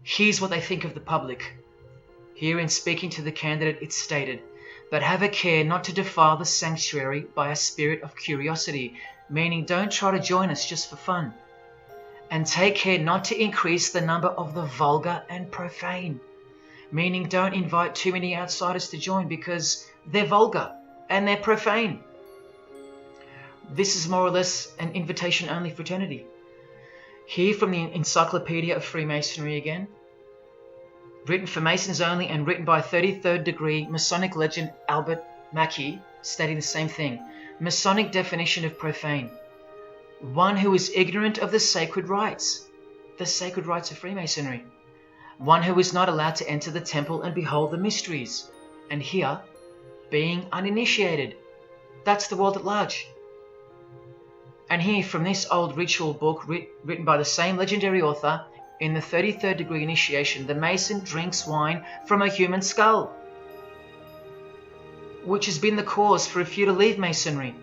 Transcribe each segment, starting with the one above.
Here's what they think of the public. Here in speaking to the candidate it's stated, "But have a care not to defile the sanctuary by a spirit of curiosity," meaning don't try to join us just for fun. "And take care not to increase the number of the vulgar and profane," meaning don't invite too many outsiders to join because they're vulgar and they're profane. This is more or less an invitation-only fraternity. Here from the Encyclopedia of Freemasonry again. Written for Masons only and written by 33rd degree Masonic legend Albert Mackey, stating the same thing. Masonic definition of profane: one who is ignorant of the sacred rites of Freemasonry. One who is not allowed to enter the temple and behold the mysteries. And here, being uninitiated. That's the world at large. And here from this old ritual book written by the same legendary author, in the 33rd degree initiation, the Mason drinks wine from a human skull, which has been the cause for a few to leave Masonry,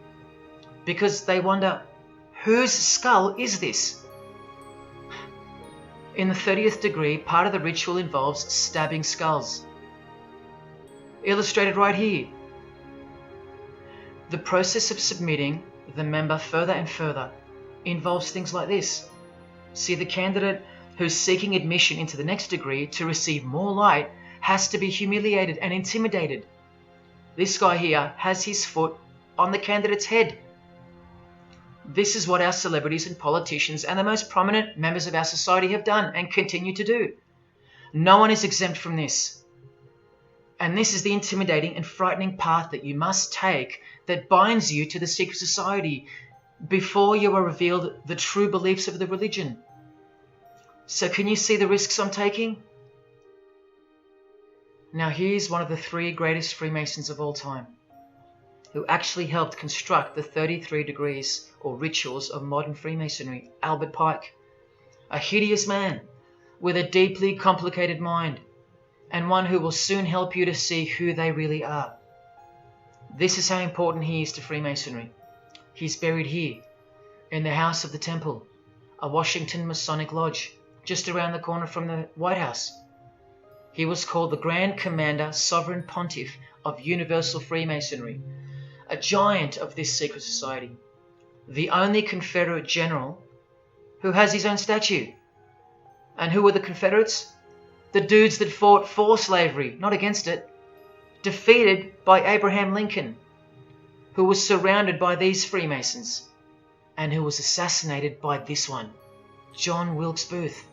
because they wonder, whose skull is this? In the 30th degree, part of the ritual involves stabbing skulls. Illustrated right here. The process of submitting the member further and further involves things like this. See, the candidate who's seeking admission into the next degree to receive more light has to be humiliated and intimidated. This guy here has his foot on the candidate's head. This is what our celebrities and politicians and the most prominent members of our society have done and continue to do. No one is exempt from this. And this is the intimidating and frightening path that you must take that binds you to the secret society before you are revealed the true beliefs of the religion. So can you see the risks I'm taking? Now here's one of the 3 greatest Freemasons of all time, who actually helped construct the 33 degrees or rituals of modern Freemasonry, Albert Pike. A hideous man with a deeply complicated mind, and one who will soon help you to see who they really are. This is how important he is to Freemasonry. He's buried here, in the House of the Temple, a Washington Masonic Lodge, just around the corner from the White House. He was called the Grand Commander, Sovereign Pontiff of Universal Freemasonry, a giant of this secret society, the only Confederate general who has his own statue. And who were the Confederates? The dudes that fought for slavery, not against it, defeated by Abraham Lincoln, who was surrounded by these Freemasons, and who was assassinated by this one, John Wilkes Booth,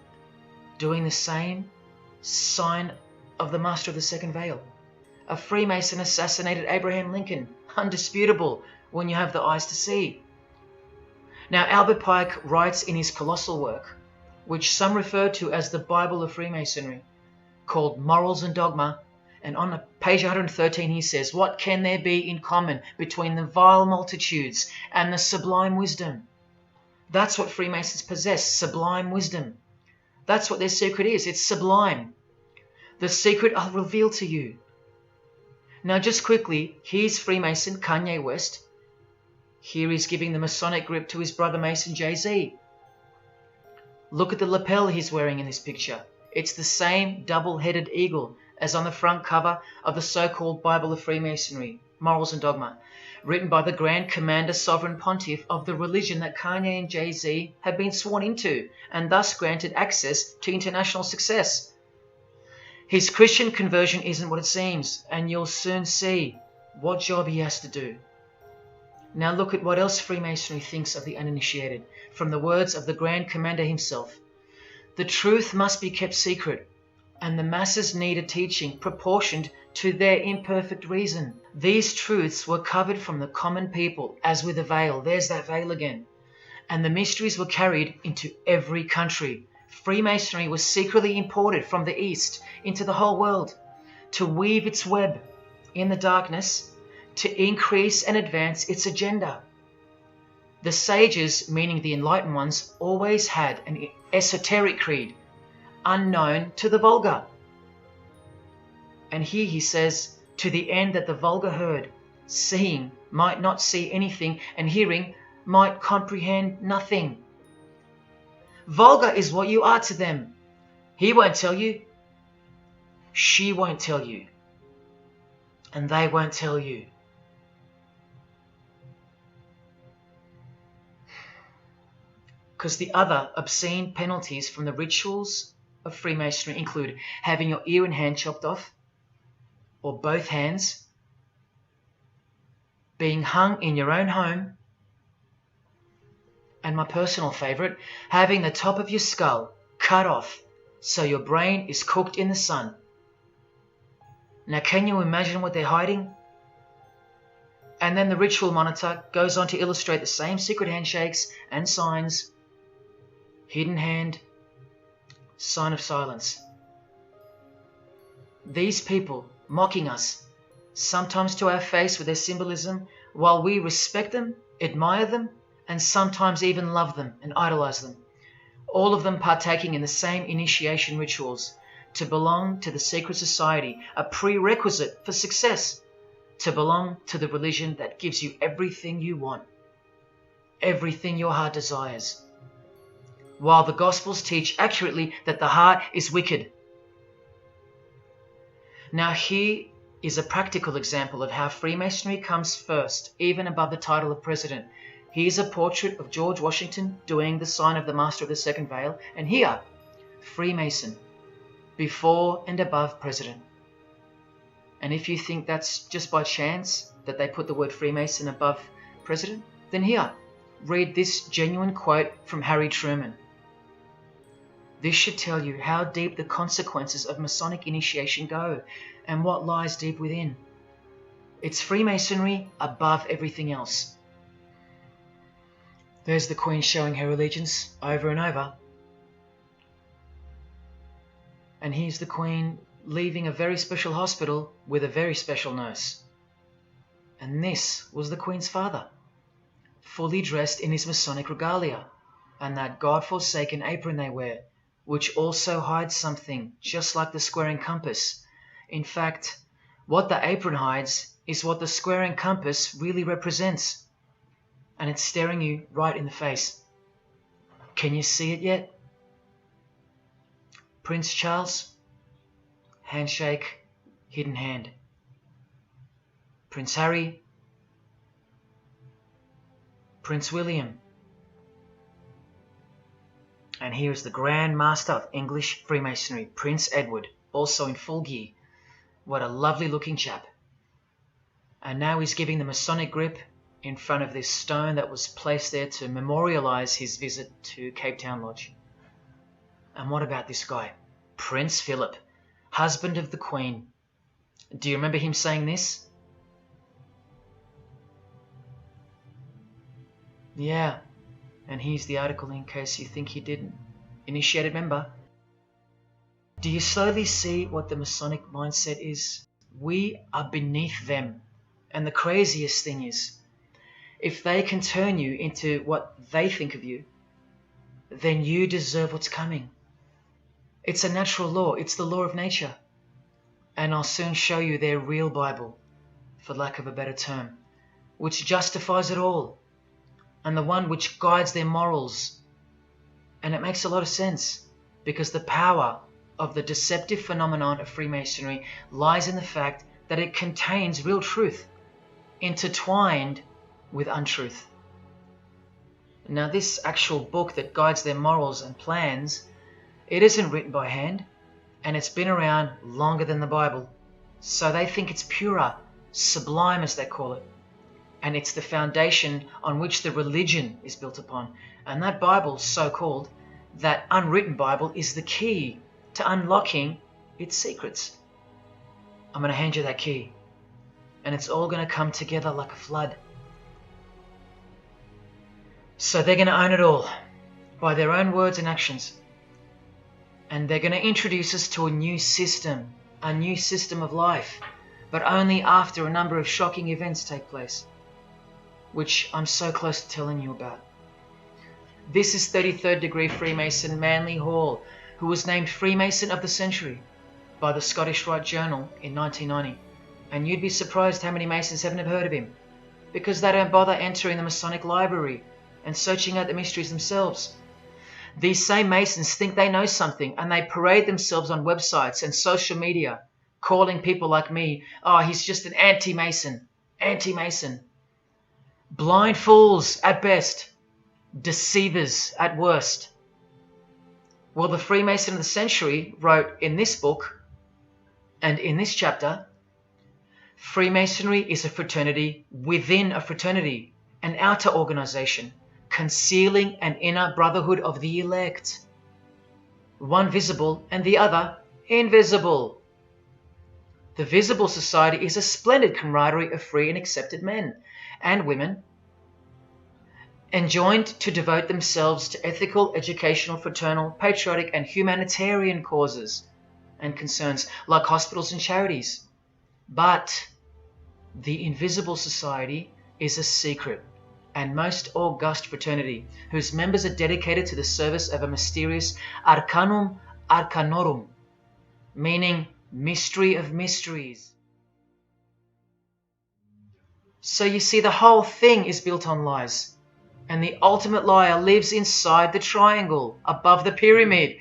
doing the same sign of the Master of the Second Veil. A Freemason assassinated Abraham Lincoln, undisputable when you have the eyes to see. Now Albert Pike writes in his colossal work, which some refer to as the Bible of Freemasonry, called Morals and Dogma, and on page 113 he says, "What can there be in common between the vile multitudes and the sublime wisdom?" That's what Freemasons possess, sublime wisdom. That's what their secret is, it's sublime. The secret I'll reveal to you. Now just quickly, here's Freemason Kanye West. Here he's giving the Masonic grip to his brother Mason Jay-Z. Look at the lapel he's wearing in this picture. It's the same double-headed eagle as on the front cover of the so-called Bible of Freemasonry, Morals and Dogma, written by the Grand Commander Sovereign Pontiff of the religion that Kanye and Jay-Z have been sworn into and thus granted access to international success. His Christian conversion isn't what it seems, and you'll soon see what job he has to do. Now look at what else Freemasonry thinks of the uninitiated, from the words of the Grand Commander himself. The truth must be kept secret, and the masses need a teaching proportioned to their imperfect reason. These truths were covered from the common people as with a veil. There's that veil again. And the mysteries were carried into every country. Freemasonry was secretly imported from the East into the whole world to weave its web in the darkness to increase and advance its agenda. The sages, meaning the enlightened ones, always had an esoteric creed, unknown to the vulgar. And here he says, to the end that the vulgar herd, seeing, might not see anything, and hearing, might comprehend nothing. Vulgar is what you are to them. He won't tell you. She won't tell you. And they won't tell you. Because the other obscene penalties from the rituals of Freemasonry include having your ear and hand chopped off, or both hands, being hung in your own home, and my personal favourite, having the top of your skull cut off so your brain is cooked in the sun. Now, can you imagine what they're hiding? And then the ritual monitor goes on to illustrate the same secret handshakes and signs. Hidden hand, sign of silence. These people mocking us, sometimes to our face with their symbolism, while we respect them, admire them, and sometimes even love them and idolize them. All of them partaking in the same initiation rituals. To belong to the secret society, a prerequisite for success. To belong to the religion that gives you everything you want, everything your heart desires. While the Gospels teach accurately that the heart is wicked. Now here is a practical example of how Freemasonry comes first, even above the title of president. Here's a portrait of George Washington doing the sign of the Master of the Second Veil, and here, Freemason, before and above president. And if you think that's just by chance that they put the word Freemason above president, then here, read this genuine quote from Harry Truman. This should tell you how deep the consequences of Masonic initiation go and what lies deep within. It's Freemasonry above everything else. There's the Queen showing her allegiance over and over. And here's the Queen leaving a very special hospital with a very special nurse. And this was the Queen's father, fully dressed in his Masonic regalia and that God-forsaken apron they wear, which also hides something, just like the square and compass. In fact, what the apron hides is what the square and compass really represents. And it's staring you right in the face. Can you see it yet? Prince Charles, handshake, hidden hand. Prince Harry, Prince William. And here is the Grand Master of English Freemasonry, Prince Edward, also in full gear. What a lovely looking chap. And now he's giving the Masonic grip in front of this stone that was placed there to memorialize his visit to Cape Town Lodge. And what about this guy? Prince Philip, husband of the Queen. Do you remember him saying this? Yeah. And here's the article in case you think he didn't. Initiated member. Do you slowly see what the Masonic mindset is? We are beneath them. And the craziest thing is, if they can turn you into what they think of you, then you deserve what's coming. It's a natural law. It's the law of nature. And I'll soon show you their real Bible, for lack of a better term, which justifies it all. And the one which guides their morals. And it makes a lot of sense, because the power of the deceptive phenomenon of Freemasonry lies in the fact that it contains real truth, intertwined with untruth. Now this actual book that guides their morals and plans, it isn't written by hand, and it's been around longer than the Bible. So they think it's purer, sublime as they call it. And it's the foundation on which the religion is built upon. And that Bible, so-called, that unwritten Bible, is the key to unlocking its secrets. I'm going to hand you that key. And it's all going to come together like a flood. So they're going to own it all, by their own words and actions. And they're going to introduce us to a new system of life, but only after a number of shocking events take place, which I'm so close to telling you about. This is 33rd degree Freemason Manly Hall, who was named Freemason of the Century by the Scottish Rite Journal in 1990. And you'd be surprised how many Masons haven't heard of him, because they don't bother entering the Masonic library and searching out the mysteries themselves. These same Masons think they know something, and they parade themselves on websites and social media, calling people like me, oh, he's just an anti-Mason, anti-Mason. Blind fools at best, deceivers at worst. Well, the Freemason of the century wrote in this book, and in this chapter, Freemasonry is a fraternity within a fraternity, an outer organization, concealing an inner brotherhood of the elect. One visible and the other invisible. The visible society is a splendid camaraderie of free and accepted men and women, enjoined to devote themselves to ethical, educational, fraternal, patriotic, and humanitarian causes and concerns like hospitals and charities. But the invisible society is a secret and most august fraternity whose members are dedicated to the service of a mysterious arcanum arcanorum, meaning mystery of mysteries. So you see, the whole thing is built on lies, and the ultimate liar lives inside the triangle above the pyramid,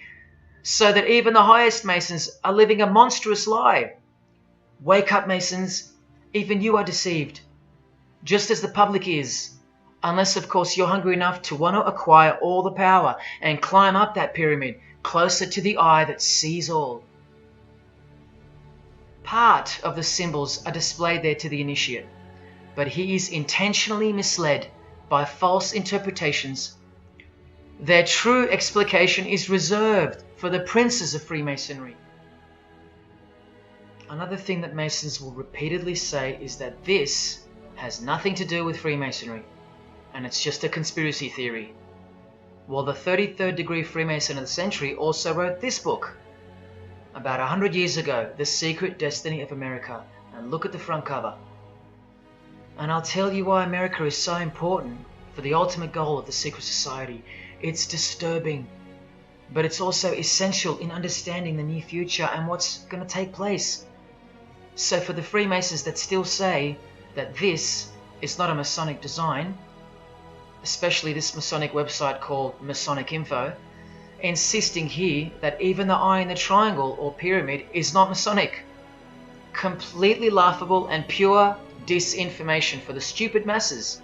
so that even the highest Masons are living a monstrous lie. Wake up, Masons, even you are deceived, just as the public is, unless of course you're hungry enough to want to acquire all the power and climb up that pyramid closer to the eye that sees all. Part of the symbols are displayed there to the initiate, but he is intentionally misled by false interpretations. Their true explication is reserved for the princes of Freemasonry. Another thing that Masons will repeatedly say is that this has nothing to do with Freemasonry, and it's just a conspiracy theory. Well, the 33rd degree Freemason of the century also wrote this book about 100 years ago, The Secret Destiny of America, and look at the front cover. And I'll tell you why America is so important for the ultimate goal of the secret society. It's disturbing, but it's also essential in understanding the near future and what's going to take place. So for the Freemasons that still say that this is not a Masonic design, especially this Masonic website called Masonic Info, insisting here that even the eye in the triangle or pyramid is not Masonic. Completely laughable and pure disinformation for the stupid masses.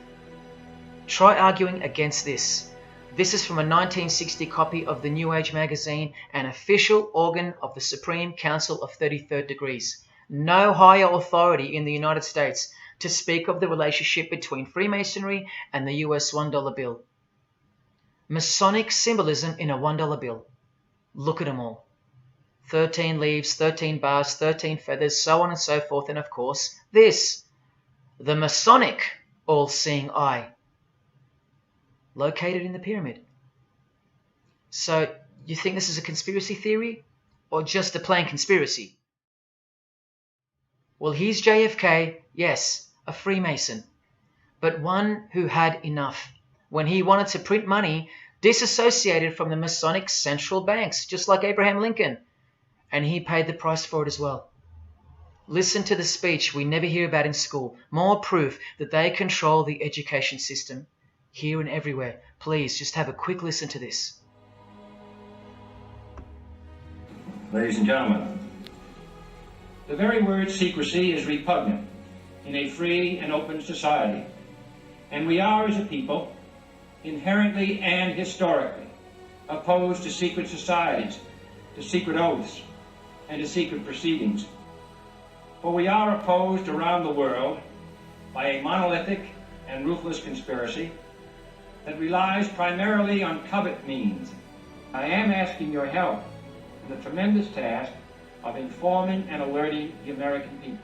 Try arguing against this. This is from a 1960 copy of the New Age magazine, an official organ of the Supreme Council of 33rd Degrees. No higher authority in the United States to speak of the relationship between Freemasonry and the US $1 bill. Masonic symbolism in a $1 bill. Look at them all. 13 leaves, 13 bars, 13 feathers, so on and so forth, and of course, this. The Masonic all-seeing eye, located in the pyramid. So, you think this is a conspiracy theory, or just a plain conspiracy? Well, here's JFK, yes, a Freemason, but one who had enough when he wanted to print money disassociated from the Masonic central banks, just like Abraham Lincoln, and he paid the price for it as well. Listen to the speech we never hear about in school. More proof that they control the education system here and everywhere. Please, just have a quick listen to this. Ladies and gentlemen, the very word secrecy is repugnant in a free and open society, and we are, as a people, inherently and historically opposed to secret societies, to secret oaths, and to secret proceedings. For we are opposed around the world by a monolithic and ruthless conspiracy that relies primarily on covert means. I am asking your help in the tremendous task of informing and alerting the American people.